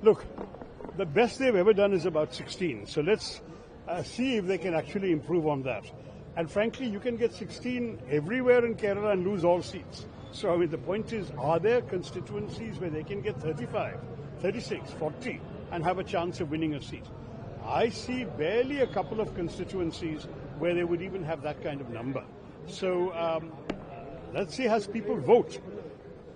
Look, the best they've ever done is about 16. So let's see if they can actually improve on that. And frankly, you can get 16 everywhere in Kerala and lose all seats. So I mean, the point is, are there constituencies where they can get 35, 36, 40 and have a chance of winning a seat? I see barely a couple of constituencies where they would even have that kind of number. So let's see as people vote.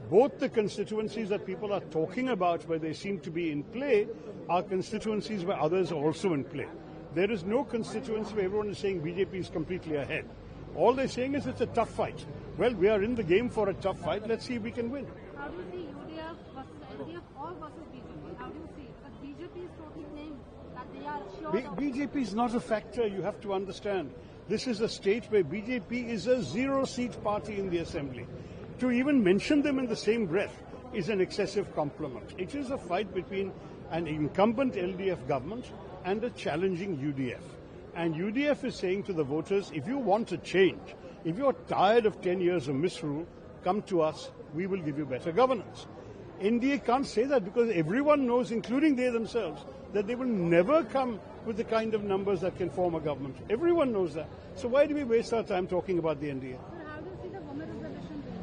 Both the constituencies that people are talking about where they seem to be in play are constituencies where others are also in play. There is no constituency where everyone is saying BJP is completely ahead. All they're saying is it's a tough fight. Well, we are in the game for a tough fight. Let's see if we can win. How do you see UDF versus LDF or versus BJP? How do you see it? But BJP is totally claiming that they are sure BJP is not a factor, you have to understand. This is a state where BJP is a zero-seat party in the assembly. To even mention them in the same breath is an excessive compliment. It is a fight between an incumbent LDF government and a challenging UDF. And UDF is saying to the voters, if you want a change, if you're tired of 10 years of misrule, come to us, we will give you better governance. NDA can't say that because everyone knows, including they themselves, that they will never come with the kind of numbers that can form a government. Everyone knows that. So why do we waste our time talking about the NDA? How do you see the Women Reservation Bill?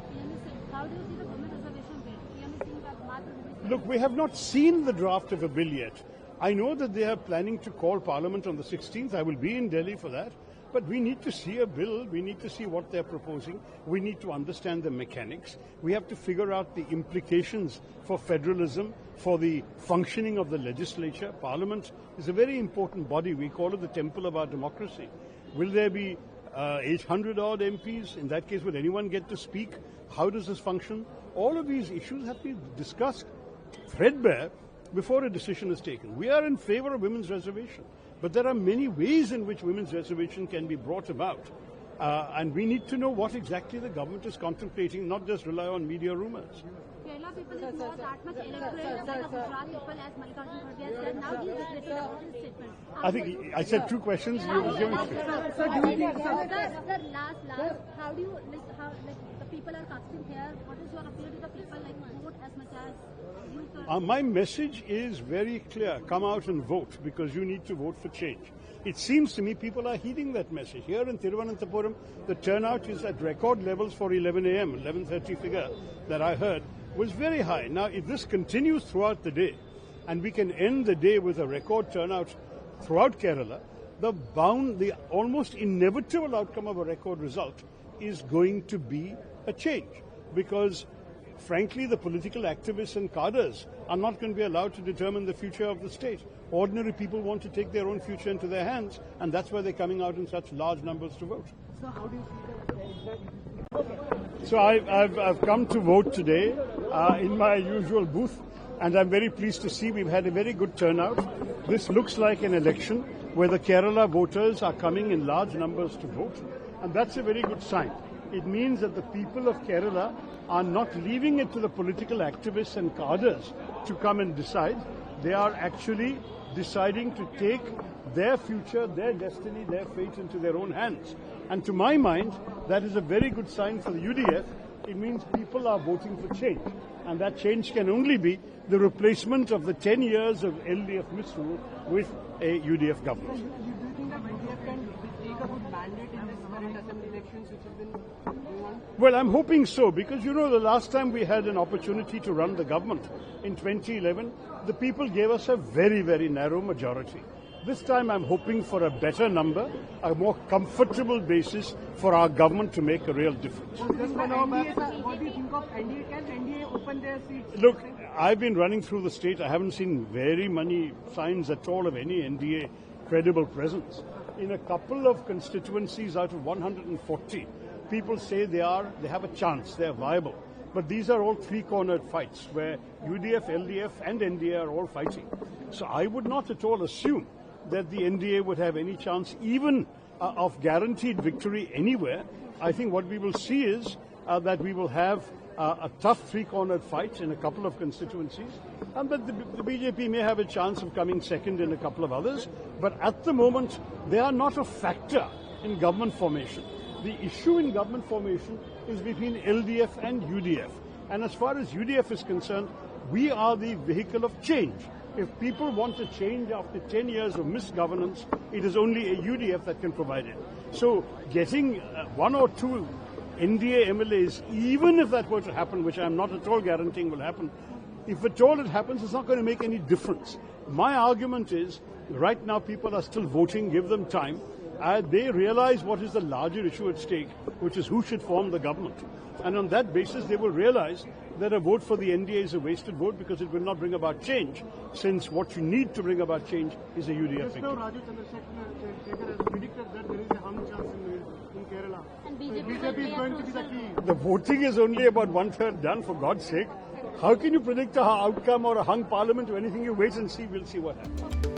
How do you see the Women Reservation Bill? Look, we have not seen the draft of a bill yet. I know that they are planning to call Parliament on the 16th. I will be in Delhi for that. But we need to see a bill. We need to see what they're proposing. We need to understand the mechanics. We have to figure out the implications for federalism, for the functioning of the legislature. Parliament is a very important body. We call it the temple of our democracy. Will there be 800 odd MPs? In that case, will anyone get to speak? How does this function? All of these issues have to be discussed threadbare before a decision is taken. We are in favor of women's reservation, but there are many ways in which women's reservation can be brought about. And we need to know what exactly the government is contemplating, not just rely on media rumors. Kerala people is not that much electorate like Gujarat people as Mallikarjun Kharge has said. Now he is regretting about his statement. I think I said two questions. You were giving last, how do you the people are casting here? What is your appeal to the people? Vote as much as you can. My message is very clear. Come out and vote because you need to vote for change. It seems to me people are heeding that message. Here in Thiruvananthapuram, the turnout is at record levels for 11 a.m., 11:30 figure that I heard was very high. Now, if this continues throughout the day and we can end the day with a record turnout throughout Kerala, the almost inevitable outcome of a record result is going to be a change because frankly, the political activists and cadres are not going to be allowed to determine the future of the state. Ordinary people want to take their own future into their hands, and that's why they're coming out in such large numbers to vote. So how do you see that? So I've come to vote today in my usual booth, and I'm very pleased to see we've had a very good turnout. This looks like an election where the Kerala voters are coming in large numbers to vote, and that's a very good sign. It means that the people of Kerala are not leaving it to the political activists and cadres to come and decide. They are actually deciding to take their future, their destiny, their fate into their own hands. And to my mind, that is a very good sign for the UDF. It means people are voting for change. And that change can only be the replacement of the 10 years of LDF misrule with a UDF government. Do you think that UDF can take a good mandate in this current assembly elections which have been going on? Well, I'm hoping so, because you know the last time we had an opportunity to run the government in 2011, the people gave us a very, very narrow majority. This time I'm hoping for a better number, a more comfortable basis for our government to make a real difference. What do you think of NDA? Can NDA open their seats? Look, I've been running through the state. I haven't seen very many signs at all of any NDA credible presence. In a couple of constituencies out of 140, people say they have a chance, they're viable. But these are all three-cornered fights where UDF, LDF and NDA are all fighting. So I would not at all assume that the NDA would have any chance even of guaranteed victory anywhere. I think what we will see is that we will have a tough three-cornered fight in a couple of constituencies, and that the BJP may have a chance of coming second in a couple of others. But at the moment, they are not a factor in government formation. The issue in government formation is between LDF and UDF. And as far as UDF is concerned, we are the vehicle of change. If people want to change after 10 years of misgovernance, it is only a UDF that can provide it. So getting one or two NDA MLAs, even if that were to happen, which I'm not at all guaranteeing will happen, if at all it happens, it's not going to make any difference. My argument is, right now people are still voting, give them time. They realize what is the larger issue at stake, which is who should form the government. And on that basis, they will realize that a vote for the NDA is a wasted vote because it will not bring about change, since what you need to bring about change is a UDF. Just now, Raju Chandrasekhar has predicted that there is a hung chance in Kerala. And BJP is going to be the key. The voting is only about 1/3 done, for God's sake. How can you predict an outcome or a hung parliament or anything? You wait and see, we'll see what happens.